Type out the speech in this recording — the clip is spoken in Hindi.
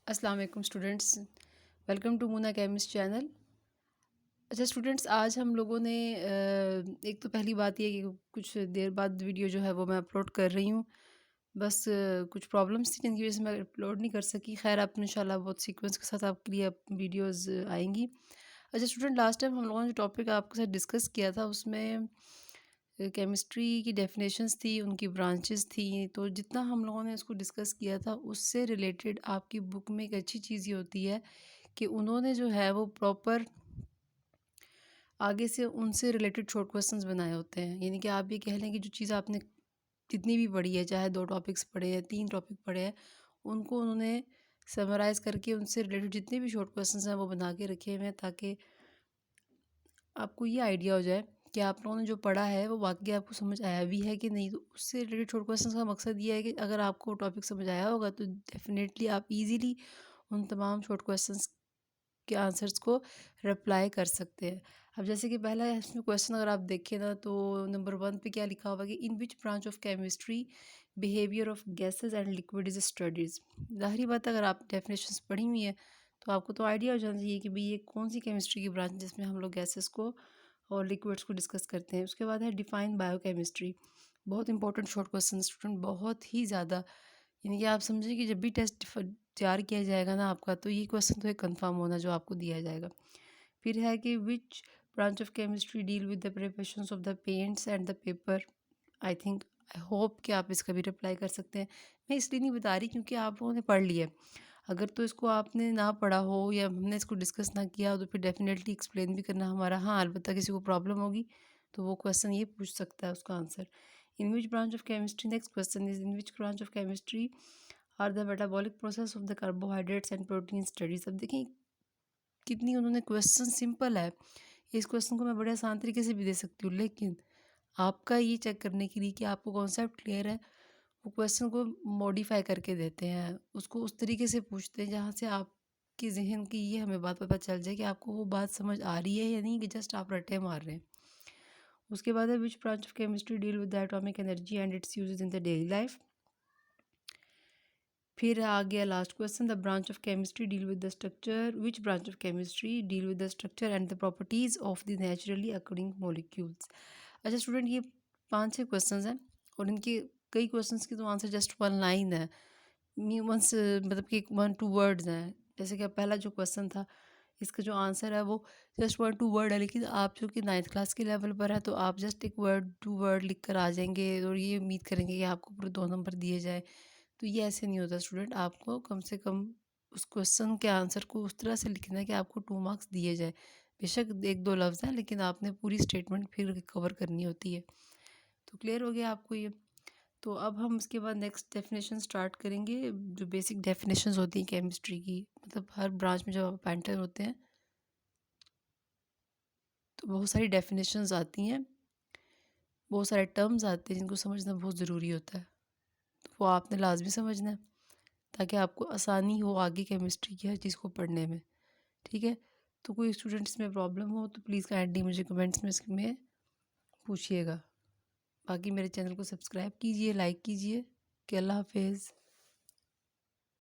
अस्सलाम वालेकुम students, welcome to Muna chemist channel. अच्छा स्टूडेंट्स, आज हम लोगों ने एक तो पहली बात ये कि कुछ देर बाद वीडियो जो है वो मैं अपलोड कर रही हूँ। बस कुछ प्रॉब्लम्स थी जिनकी वजह से मैं अपलोड नहीं कर सकी। खैर अब इंशाल्लाह बहुत सीक्वेंस के साथ आपके लिए वीडियोस आएंगी। अच्छा स्टूडेंट, लास्ट टाइम हम लोगों ने जो टॉपिक आपके साथ डिस्कस किया था उसमें केमिस्ट्री की डेफिनेशंस थी, उनकी ब्रांचेस थी। तो जितना हम लोगों ने उसको डिस्कस किया था उससे रिलेटेड आपकी बुक में एक अच्छी चीज़ ये होती है कि उन्होंने जो है वो प्रॉपर आगे से उनसे रिलेटेड शॉर्ट क्वेश्चंस बनाए होते हैं। यानी कि आप ये कह लें कि जो चीज़ आपने जितनी भी पढ़ी है, चाहे 2 टॉपिक्स पढ़े हैं, 3 टॉपिक पढ़े हैं, उनको उन्होंने समराइज़ करके उनसे रिलेटेड जितने भी शॉर्ट क्वेश्चंस हैं वो बना के रखे हुए हैं, ताकि आपको ये आइडिया हो जाए कि आप लोगों ने जो पढ़ा है वो वाक़ई आपको समझ आया भी है कि नहीं। तो उससे रिलेटेड शॉर्ट क्वेश्चंस का मकसद ये है कि अगर आपको टॉपिक समझ आया होगा तो डेफ़िनेटली आप ईज़िली उन तमाम शॉर्ट क्वेश्चंस के आंसर्स को रिप्लाई कर सकते हैं। अब जैसे कि पहला इसमें क्वेश्चन अगर आप देखें ना, तो नंबर 1 पे क्या लिखा हुआ है कि in which branch of chemistry behaviour of gases and liquid is studies. ज़ाहिर बात है, अगर आप डेफिनेशंस पढ़ी हुई है तो आपको तो आइडिया हो जाना चाहिए कि भाई ये कौन सी केमिस्ट्री की ब्रांच है जिसमें हम लोग गैसेस को और लिक्विड्स को डिस्कस करते हैं। उसके बाद है डिफाइन बायोकेमिस्ट्री। बहुत इंपॉर्टेंट शॉर्ट क्वेश्चन स्टूडेंट, बहुत ही ज़्यादा। यानी कि आप समझिए कि जब भी टेस्ट तैयार किया जाएगा ना आपका, तो ये क्वेश्चन तो एक कंफर्म होना जो आपको दिया जाएगा। फिर है कि विच branch of chemistry deal with the preparations of the paints and the paper. I think, I hope कि आप इसका भी रिप्लाई कर सकते हैं। मैं इसलिए नहीं बता रही क्योंकि आप लोगों ने पढ़ लिया है। अगर तो इसको आपने ना पढ़ा हो या हमने इसको डिस्कस ना किया हो तो फिर डेफिनेटली एक्सप्लेन भी करना हमारा, हाँ अलबत्ता किसी को प्रॉब्लम होगी तो वो क्वेश्चन ये पूछ सकता है उसका answer. In which branch of chemistry, next question is in which branch of chemistry are the metabolic process of the carbohydrates and protein studies. अब देखें कितनी उन्होंने क्वेश्चन सिंपल है। इस क्वेश्चन को मैं बड़े आसान तरीके से भी दे सकती हूँ, लेकिन आपका ये चेक करने के लिए कि आपको कॉन्सेप्ट क्लियर है, वो क्वेश्चन को मॉडिफाई करके देते हैं, उसको उस तरीके से पूछते हैं जहाँ से आपके जहन की ये हमें बात पता चल जाए कि आपको वो बात समझ आ रही है या नहीं, कि जस्ट आप रटे मार रहे हैं। उसके बाद है विच branch of chemistry deal with the atomic energy and it's uses in the daily life. फिर आ गया last question, the branch of chemistry deal with the structure, which branch of chemistry deal with the structure and the properties of the naturally occurring molecules. अच्छा स्टूडेंट, ये 5-6 क्वेश्चंस हैं और इनके कई क्वेश्चंस की तो आंसर जस्ट 1 लाइन है। मीन्स मतलब कि 1-2 वर्ड्स हैं। जैसे कि पहला जो क्वेश्चन था, इसका जो आंसर है वो जस्ट 1-2 वर्ड है, लेकिन आप जो कि 9th क्लास के लेवल पर है तो आप जस्ट एक वर्ड 2 वर्ड लिख कर आ जाएंगे और ये उम्मीद करेंगे कि आपको पूरे 2 नंबर दिए जाए। तो ये ऐसे नहीं होता स्टूडेंट, आपको कम से कम उस क्वेश्चन के आंसर को उस तरह से लिखना है कि आपको 2 मार्क्स दिए जाए। बेशक 1-2 लफ्ज़ हैं, लेकिन आपने पूरी स्टेटमेंट फिर कवर करनी होती है। तो क्लियर हो गया आपको ये। तो अब हम इसके बाद नेक्स्ट डेफिनेशन स्टार्ट करेंगे, जो बेसिक डेफिनेशंस होती हैं केमिस्ट्री की। मतलब हर ब्रांच में जब आप एंटर होते हैं तो बहुत सारी डेफिनेशंस आती हैं, बहुत सारे टर्म्स आते हैं जिनको समझना बहुत ज़रूरी होता है। तो वो आपने लाजमी समझना है ताकि आपको आसानी हो आगे केमिस्ट्री की हर चीज़ को पढ़ने में। ठीक है, तो कोई स्टूडेंट्स में प्रॉब्लम हो तो प्लीज़ काइंडली मुझे कमेंट्स में इसमें पूछिएगा। बाकी मेरे चैनल को सब्सक्राइब कीजिए, लाइक कीजिए। कि अल्लाह हाफिज़।